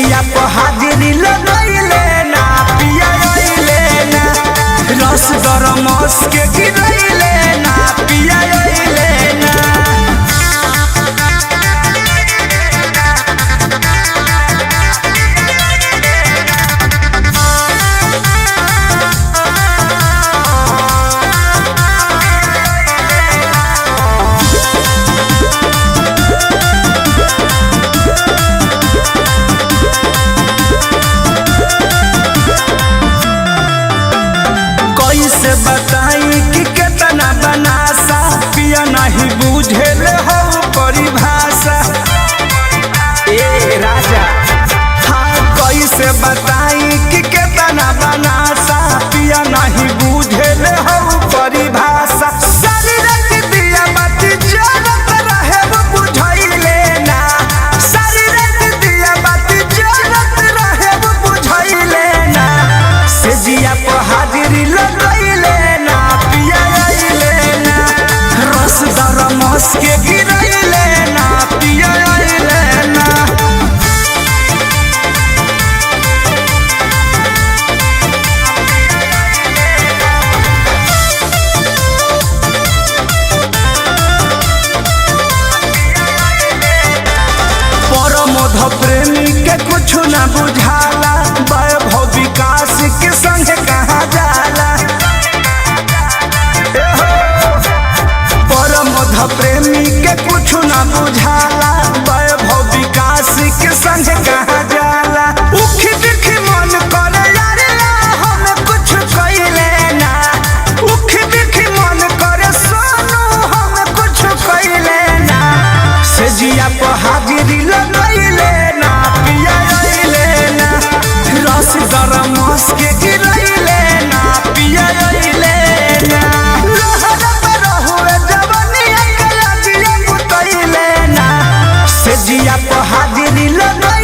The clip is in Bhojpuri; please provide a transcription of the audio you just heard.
जिया पर हाजिरी लगैले ना पिया अइले ना रस गरमस के गिरैले ना पिया अइले ना। कैसे बताई कि कितना बनासा पिया नहीं बुझेल हो परिभाषा ए राजा। हाँ कैसे बताई कि कितना बनासा पिया नहीं बुझेल हो परिभाषा। शरीर के दिया बाती जलत रहे वो बुझैले ना शरीर के दिया बाती जलत रहे वो बुझैले ना से जिया पर हाजिरी लगैले ना पिया अइले ना रस गरमस के गिरैले ना पिया अइले ना। परमोध प्रेमी के कुछ न बुझाला वैभव विकास के संग कहाँ जाला। परमोध प्रेमी के कुछ न बुझाला वैभव विकास के संग कहाँ जाला। उखी दिखी मन करे यारे हम कुछ कइले ना उखी दिखी मन करे सोनू हम कुछ कइले ना से जिया पर हाजिरी लगैले ना पिया अइले ना रस गरमस के गिरैले ना पिया अइले ना। लहरा पर रहुए जवानी के लजिया गुतैले ना से जिया पर हाजिरी लगैले